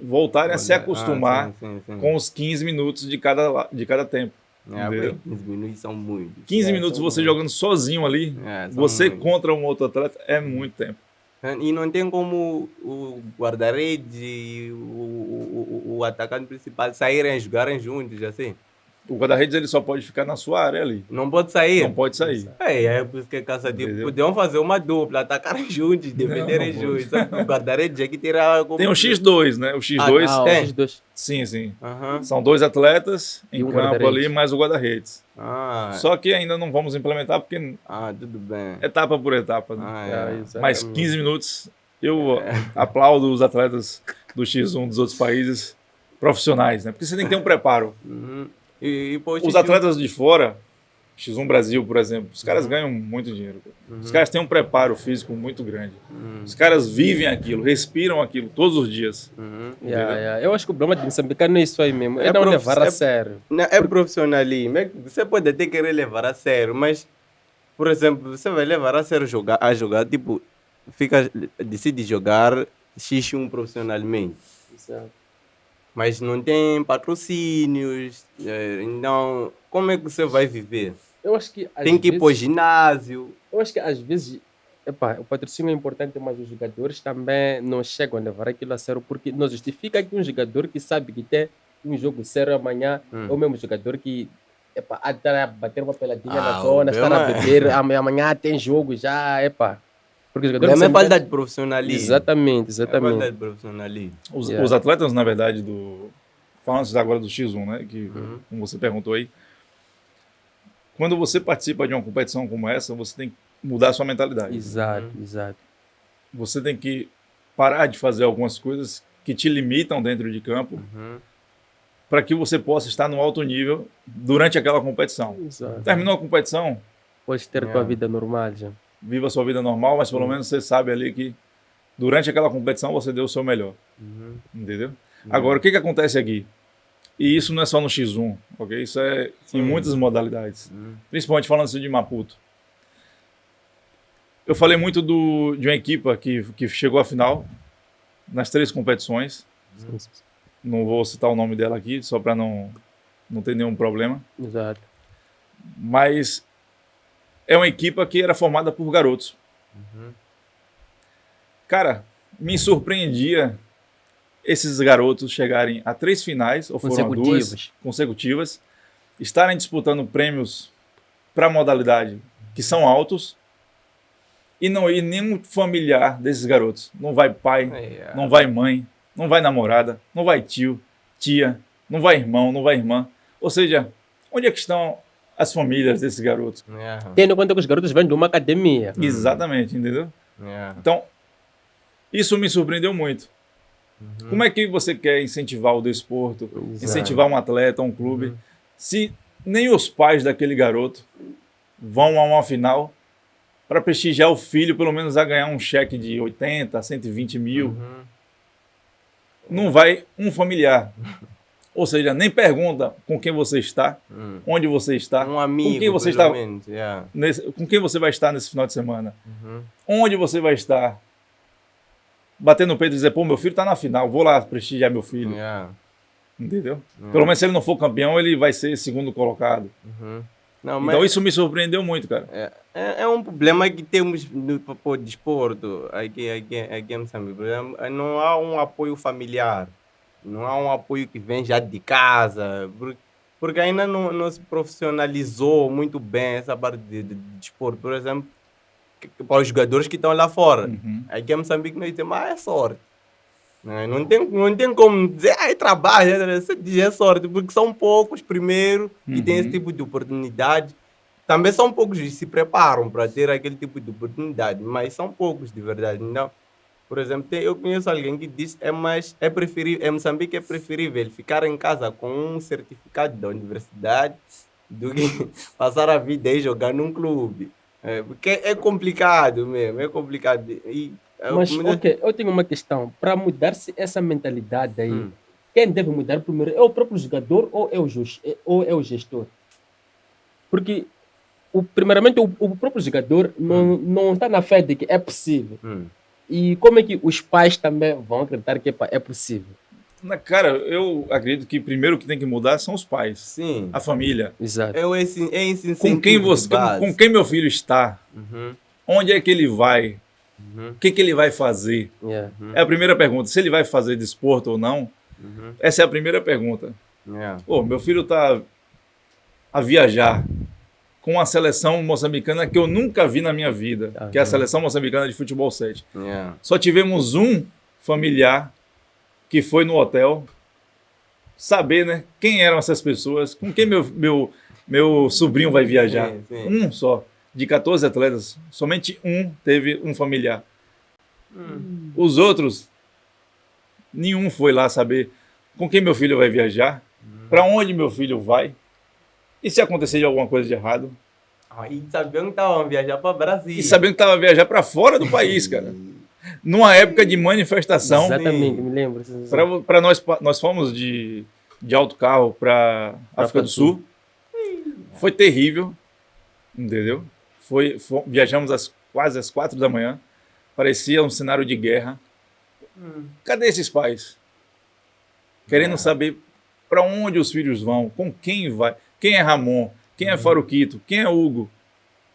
S2: voltarem a se acostumar
S3: sim.
S2: com os 15 minutos de cada tempo.
S3: É, 15 minutos são muitos.
S2: 15 minutos você jogando sozinho ali, você
S3: muitos.
S2: contra um outro atleta, é muito tempo.
S3: E não tem como o guarda-redes e o atacante principal saírem a jogarem juntos, assim.
S2: O guarda-redes ele só pode ficar na sua área ali.
S3: Não pode sair.
S2: Não pode sair.
S3: É por isso que é cansativo.
S2: Entendeu?
S3: Podiam fazer uma dupla, atacarem juntos, defenderem
S2: não
S3: juntos. O guarda-redes é que terá como...
S2: Tem o X2, né? O X2,
S1: Ah,
S3: tem.
S1: os dois.
S2: sim.
S3: Aham.
S2: São dois atletas em
S1: E um
S2: campo
S1: guarda-redes.
S2: ali, mais o guarda-redes.
S3: Só...
S2: Só que ainda não vamos implementar porque
S3: tudo bem.
S2: etapa por etapa, né?
S1: Exatamente.
S2: Mas 15 minutos, eu aplaudo os atletas do X1 dos outros países profissionais, né? Porque você tem que ter um preparo.
S3: E pô,
S2: Os atletas de fora, X1 Brasil, por exemplo, os caras ganham muito dinheiro. Os caras têm um preparo físico muito grande. Os caras vivem aquilo, respiram aquilo todos os dias.
S1: Yeah. Eu acho que o problema de moçambicano é isso aí mesmo. É
S3: É
S1: não
S3: prof-
S1: levar a
S3: é-
S1: sério.
S3: Não, é profissionalismo. Você pode até querer levar a sério, mas, por exemplo, você vai levar a sério a jogar, tipo, decide jogar X1 profissionalmente.
S1: Exato.
S3: Mas não tem patrocínios, então como é que você vai viver?
S1: Eu acho que às
S3: Tem que ir
S1: vezes,
S3: para o ginásio.
S1: eu acho que às vezes o patrocínio é importante, mas os jogadores também não chegam a levar aquilo a sério, porque não justifica que um jogador que sabe que tem um jogo sério amanhã é o mesmo jogador que está a bater uma peladinha na zona,
S3: o
S1: está a
S3: problema
S1: beber, amanhã tem jogo já, porque os
S3: O
S1: jogadores
S3: problema é
S1: são-
S3: falta de profissionalismo.
S1: Exatamente,
S3: É falta
S1: exatamente.
S3: de profissionalismo.
S2: Os atletas, na verdade, falando agora do X1, né? Que, como você perguntou aí, quando você participa de uma competição como essa, você tem que mudar a sua mentalidade.
S1: Exato, exato.
S2: Você tem que parar de fazer algumas coisas que te limitam dentro de campo para que você possa estar no alto nível durante aquela competição.
S1: Exato.
S2: Terminou a competição,
S1: Podes ter tua vida normal já.
S2: viva a sua vida normal, mas pelo menos você sabe ali que durante aquela competição você deu o seu melhor. Entendeu? Agora, o que acontece aqui? E isso não é só no X1, ok? Isso é em muitas modalidades. Principalmente falando assim de Maputo. Eu falei muito de uma equipa que chegou à final nas 3 competições. Não vou citar o nome dela aqui, só para não ter nenhum problema.
S1: Exato.
S2: Mas é uma equipa que era formada por garotos. Cara, me surpreendia esses garotos chegarem a 3 finais, ou foram 2 consecutivas, estarem disputando prêmios para a modalidade que são altos e não ir nenhum familiar desses garotos. Não vai pai, não vai mãe, não vai namorada, não vai tio, tia, não vai irmão, não vai irmã. Ou seja, onde é que estão as famílias desses garotos?
S1: Tendo em conta que os garotos vêm de uma academia.
S2: Exatamente, entendeu? Então, isso me surpreendeu muito. Como é que você quer incentivar o desporto, incentivar um atleta, um clube, se nem os pais daquele garoto vão a uma final para prestigiar o filho, pelo menos a ganhar um cheque de 80, 120 mil? Não vai um familiar. Ou seja, nem pergunta com quem você está, onde você está,
S3: Um amigo,
S2: com quem você
S3: pelo
S2: está,
S3: menos, yeah.
S2: com quem você vai estar nesse final de semana,
S3: Uhum.
S2: onde você vai estar. Bater no peito e dizer, pô, meu filho está na final, vou lá prestigiar meu filho.
S3: Yeah.
S2: Entendeu? Pelo menos se ele não for campeão, ele vai ser segundo colocado.
S3: Uhum. Não,
S2: Então isso me surpreendeu muito, cara.
S3: é um problema que temos no desporto aqui em Moçambique. Por exemplo, não há um apoio familiar, não há um apoio que vem já de casa, porque ainda não se profissionalizou muito bem essa parte de desporto. Por exemplo, para os jogadores que estão lá fora. Aqui em Moçambique nós temos é sorte. Não tem como dizer, é trabalho, você diz é sorte, porque são poucos, primeiro, que têm esse tipo de oportunidade. Também são poucos que se preparam para ter aquele tipo de oportunidade, mas são poucos de verdade. Então, por exemplo, eu conheço alguém que diz é preferível, em Moçambique é preferível ficar em casa com um certificado da universidade do que passar a vida aí jogar num clube. Porque é complicado mesmo, é complicado.
S1: Mas, ok, eu tenho uma questão. Para mudar-se essa mentalidade aí, quem deve mudar primeiro? É o próprio jogador ou é o gestor? Porque, primeiramente, o próprio jogador não está na fé de que é possível. E como é que os pais também vão acreditar que é possível?
S2: Cara, eu acredito que primeiro que tem que mudar são os pais.
S3: Sim.
S2: A família.
S1: Exato.
S3: Esse
S2: Com quem meu filho está? Onde é que ele vai? O que ele vai fazer?
S1: Yeah.
S2: É a primeira pergunta. Se ele vai fazer desporto ou não, essa é a primeira pergunta.
S3: Yeah.
S2: Meu filho está a viajar com uma seleção moçambicana que eu nunca vi na minha vida, que é a seleção moçambicana de futebol 7.
S3: Yeah.
S2: Só tivemos um familiar que foi no hotel saber, né, quem eram essas pessoas, com quem meu sobrinho vai viajar.
S3: Sim.
S2: Um só. De 14 atletas, somente um teve um familiar. Os outros, nenhum foi lá saber com quem meu filho vai viajar, para onde meu filho vai, e se acontecer de alguma coisa de errado.
S3: E sabendo que estavam viajar para o Brasil.
S2: E sabendo que estava viajar para fora do país, cara. Numa época de manifestação.
S1: Exatamente, me lembro.
S2: Para nós fomos de autocarro para África do Sul. Foi terrível, entendeu? Viajamos quase às 4 da manhã. Parecia um cenário de guerra. Cadê esses pais? Querendo saber para onde os filhos vão, com quem vai. Quem é Ramon? Quem é Faruquito? Quem é Hugo?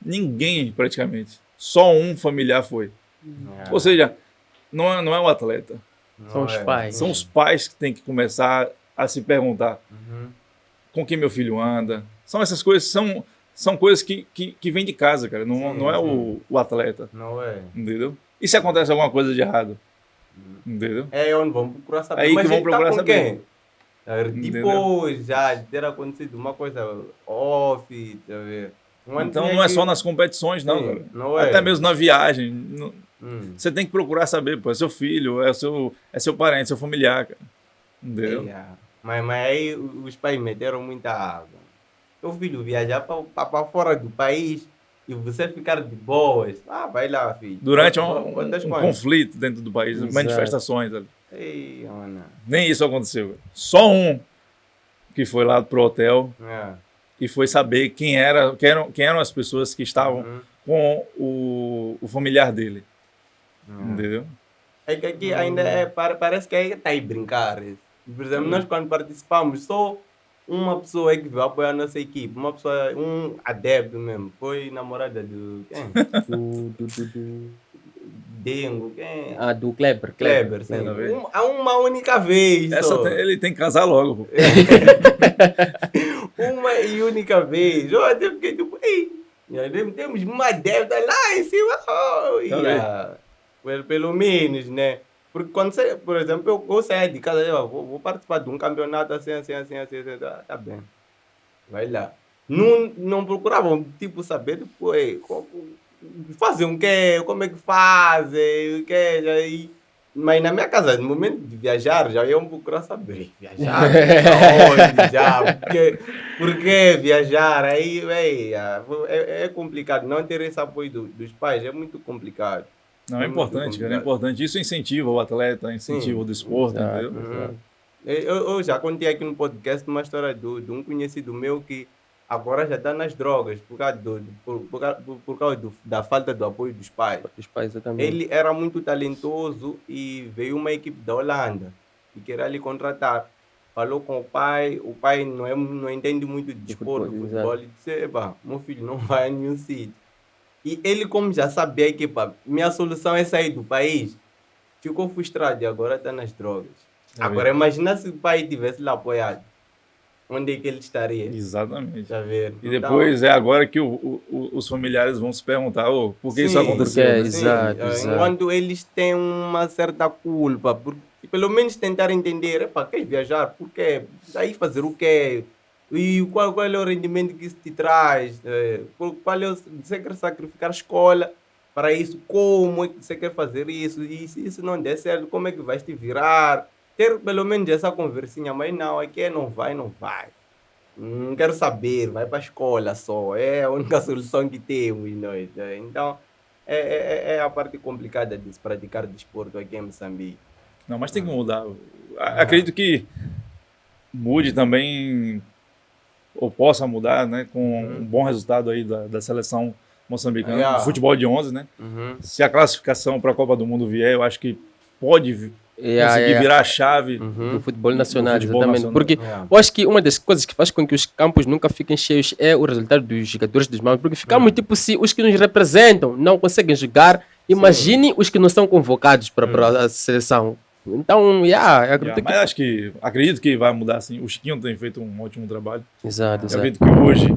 S2: Ninguém, praticamente. Só um familiar foi. Ou seja, não é o atleta.
S1: São os pais.
S2: São os pais que têm que começar a se perguntar com quem meu filho anda. São essas coisas, são coisas que vêm de casa, cara. Não é o atleta.
S3: Não é.
S2: Entendeu? E se acontece alguma coisa de errado? Entendeu?
S3: É onde vão procurar saber.
S2: Aí
S3: mas
S2: que vão
S3: ele
S2: procurar
S3: com
S2: saber.
S3: Quem? Depois já de ter acontecido uma coisa off, tá vendo?
S2: Então não é só nas competições, não, cara.
S3: Não é.
S2: Até mesmo na viagem. Você tem que procurar saber, pô. É seu filho, é seu parente, seu familiar, cara. Entendeu?
S3: Mas aí os pais meteram muita água. Teu filho viajar para fora do país e você ficar de boas. Vai lá, filho.
S2: Durante um conflito dentro do país, manifestações.
S3: Ei, Ana.
S2: Nem isso aconteceu. Só um que foi lá pro hotel e foi saber quem eram as pessoas que estavam com o familiar dele. Entendeu?
S3: É que aqui ainda parece que aí está aí brincar. Por exemplo, nós quando participamos, só uma pessoa que veio apoiar a nossa equipe, uma pessoa, um adepto mesmo, foi namorada do quem? Dengo, quem?
S1: Do Kleber.
S3: Kleber, sim. Uma única vez.
S2: Ele tem que casar logo.
S3: Uma e única vez. Eu até fiquei tipo, temos uma débita lá em cima. Pelo menos, né? Porque quando você, por exemplo, eu saio de casa, eu vou participar de um campeonato assim, tá bem. Vai lá. Não procuravam, tipo, saber depois fazer o quê, como é que fazem, o quê, mas na minha casa, no momento de viajar, já iam procurar saber. Viajar? Aonde já? Por que viajar? Aí, é complicado. Não ter esse apoio dos pais é muito complicado.
S2: Não, é importante, cara, é importante. Isso incentiva o atleta, incentiva o desporto, entendeu?
S3: Eu já contei aqui no podcast uma história de um conhecido meu que agora já está nas drogas por causa, por causa da falta do apoio dos pais.
S1: Os pais, exatamente.
S3: Ele era muito talentoso e veio uma equipe da Holanda e queria lhe contratar. Falou com o pai não entende muito de desporto,
S1: futebol,
S3: futebol, e disse, "Epá, meu filho não vai a nenhum sítio." E ele, como já sabia que pá, minha solução é sair do país, ficou frustrado e agora está nas drogas.
S2: Tá
S3: Agora imagina se o pai tivesse lá apoiado, onde é que ele estaria?
S2: Exatamente.
S3: Tá vendo?
S2: E depois é agora que os familiares vão se perguntar, por que isso
S3: Sim,
S2: aconteceu?
S1: porque-
S2: né?
S1: Exato, exato.
S3: Enquanto eles têm uma certa culpa, pelo menos tentar entender, epá, queres viajar, por quê? Aí fazer o quê? E qual é o rendimento que isso te traz? Qual é você quer sacrificar a escola para isso? Como é que você quer fazer isso? E se isso não der certo, como é que vais te virar? Ter pelo menos essa conversinha, mas não, aqui não vai, não vai. Não quero saber, vai para a escola só. É a única solução que temos nós. Então, é a parte complicada de se praticar desporto aqui em Moçambique.
S2: Não, mas tem que mudar. Acredito que mude também, ou possa mudar, né, com um bom resultado aí da seleção moçambicana,
S3: Yeah.
S2: de futebol de 11, né? Se a classificação para a Copa do Mundo vier, eu acho que pode conseguir virar a chave.
S1: Do futebol nacional,
S2: futebol
S1: exatamente.
S2: nacional.
S1: Porque
S3: Yeah.
S1: eu acho que uma das coisas que faz com que os campos nunca fiquem cheios é o resultado dos jogadores dos maus. Porque ficamos tipo, se os que nos representam não conseguem jogar, imagine os que não são convocados para a seleção. Então, eu acredito
S2: Mas acredito que vai mudar sim. O Chiquinho tem feito um ótimo trabalho.
S1: que... Exato,
S2: Eu
S1: exato.
S2: acredito que hoje,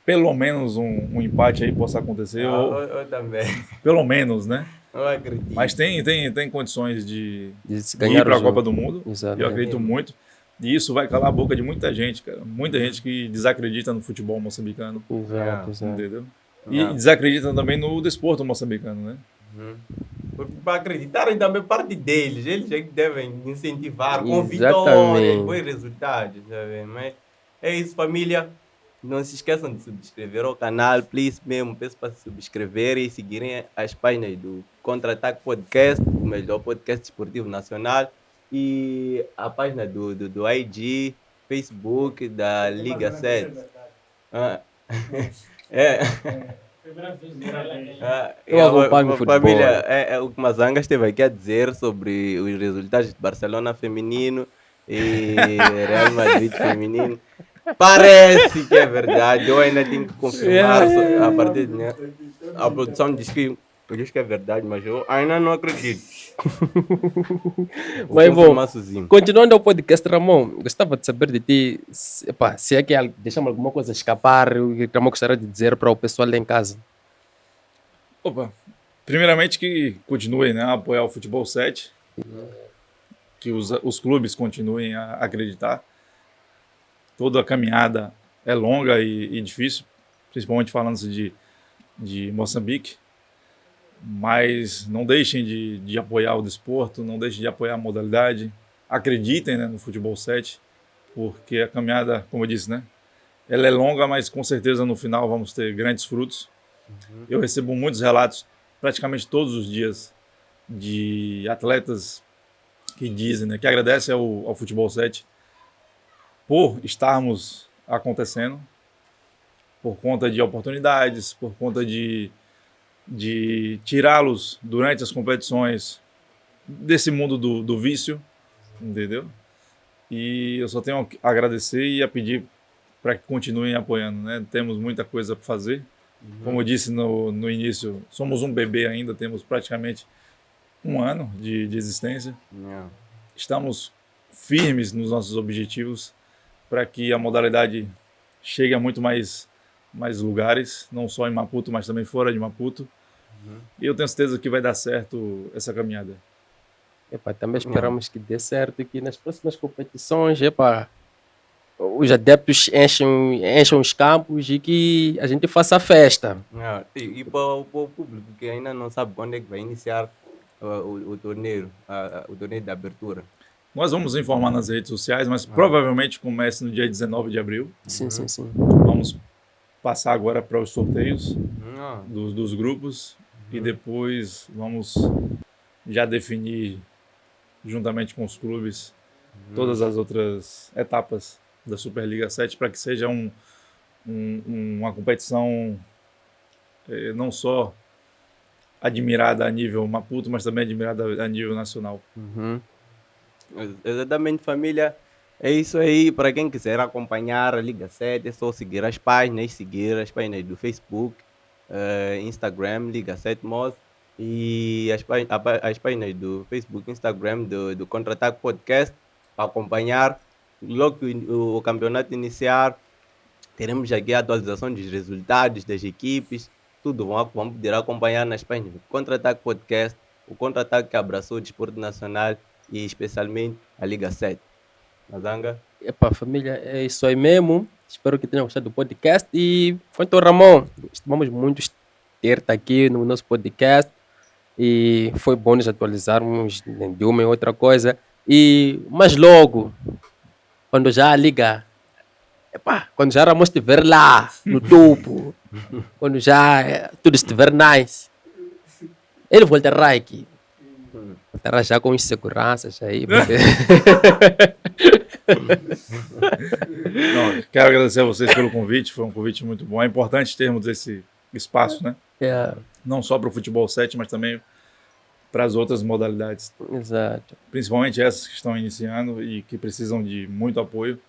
S2: pelo menos um empate aí possa acontecer. Ou,
S3: Eu também.
S2: pelo menos, né?
S3: Eu acredito.
S2: Mas tem condições de
S1: De se
S2: ir
S1: ganhar
S2: para a
S1: o jogo.
S2: Copa do Mundo.
S1: Exato.
S2: Eu acredito muito. E isso vai calar a boca de muita gente, cara. Muita gente que desacredita no futebol moçambicano,
S1: Exato, exato.
S2: entendeu? E
S3: Yeah.
S2: desacredita também no desporto moçambicano, né?
S3: Para acreditarem também parte deles, eles é que devem incentivar com
S1: Exatamente.
S3: vitórias, bons resultados, sabe? Mas é isso, família. Não se esqueçam de subscrever ao canal, please mesmo. Peço para se subscreverem e seguirem as páginas do Contra-Ataque Podcast, o melhor podcast esportivo nacional, e a página do IG, Facebook, da Liga 7. Ah, é.
S1: Eu acompanho o futebol.
S3: Família, o que Mazanga esteve aqui a dizer sobre os resultados de Barcelona feminino e Real Madrid feminino. Parece que é verdade, eu ainda tenho que confirmar a partir de a produção diz que é verdade, mas eu ainda não acredito. Vou
S1: Mas bom,
S3: confirmar sozinho.
S1: continuando ao podcast, Ramon, gostava de saber de ti, se é que deixamos alguma coisa escapar, o que Ramon gostaria de dizer para o pessoal lá em casa.
S2: Opa, primeiramente que continuem, né, a apoiar o Futebol 7, que os clubes continuem a acreditar. Toda a caminhada é longa e difícil, principalmente falando-se de Moçambique, mas não deixem de apoiar o desporto, não deixem de apoiar a modalidade, acreditem, né, no Futebol 7, porque a caminhada, como eu disse, né, ela é longa, mas com certeza no final vamos ter grandes frutos. Eu recebo muitos relatos, praticamente todos os dias, de atletas que dizem, né, que agradecem ao Futebol 7 por estarmos acontecendo, por conta de oportunidades, por conta de tirá-los durante as competições desse mundo do vício, entendeu? E eu só tenho a agradecer e a pedir para que continuem apoiando, né? Temos muita coisa para fazer. Como eu disse no início, somos um bebê ainda, temos praticamente um ano de existência.
S3: Yeah.
S2: Estamos firmes nos nossos objetivos para que a modalidade chegue a muito mais lugares, não só em Maputo, mas também fora de Maputo. E eu tenho certeza que vai dar certo essa caminhada.
S1: Também esperamos que dê certo e que nas próximas competições, os adeptos enchem os campos e que a gente faça a festa.
S3: E para o público que ainda não sabe quando é que vai iniciar o torneio, o torneio de abertura.
S2: Nós vamos informar nas redes sociais, mas provavelmente comece no dia 19 de abril.
S1: Sim, sim, sim.
S2: Vamos passar agora para os sorteios dos grupos e depois vamos já definir, juntamente com os clubes, todas as outras etapas da Superliga 7 para que seja uma competição não só admirada a nível Maputo, mas também admirada a nível nacional.
S3: Exatamente, família. É isso aí. Para quem quiser acompanhar a Liga 7, é só seguir as páginas do Facebook, Instagram, Liga 7 Moz, e as páginas do Facebook, Instagram do Contra-Ataque Podcast, para acompanhar. Logo que o campeonato iniciar, teremos aqui a atualização dos resultados das equipes, tudo vão poder acompanhar nas páginas do Contra-Ataque Podcast, o Contra-Ataque que abraçou o desporto nacional e especialmente a Liga 7. Mazanga?
S1: Epa, família, é isso aí mesmo. Espero que tenham gostado do podcast. E foi então, Ramon. Estimamos muito ter-te aqui no nosso podcast. E foi bom nos atualizarmos de uma e outra coisa. E mais logo, quando já a liga, quando já Ramon estiver lá no topo, quando já tudo estiver nice, ele voltará aqui. Voltará já com inseguranças aí.
S2: Não, quero agradecer a vocês pelo convite, foi um convite muito bom. É importante termos esse espaço, né? Não só para o futebol 7, mas também para as outras modalidades.
S1: Exato.
S2: Principalmente essas que estão iniciando e que precisam de muito apoio.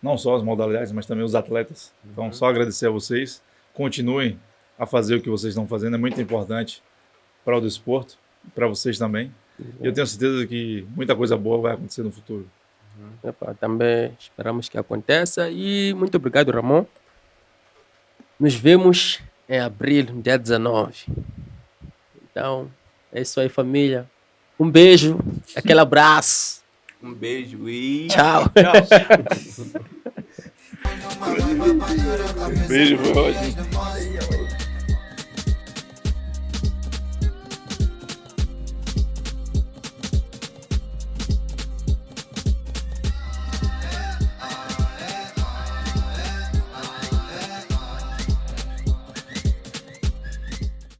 S2: Não só as modalidades, mas também os atletas. Então, só agradecer a vocês. Continuem a fazer o que vocês estão fazendo, é muito importante para o desporto, para vocês também. E eu tenho certeza que muita coisa boa vai acontecer no futuro.
S1: Também esperamos que aconteça. E muito obrigado, Ramon. Nos vemos em abril, no dia 19. Então, é isso aí, família. Um beijo, aquele abraço.
S3: Um beijo e
S1: Tchau.
S2: Beijo, foi ótimo.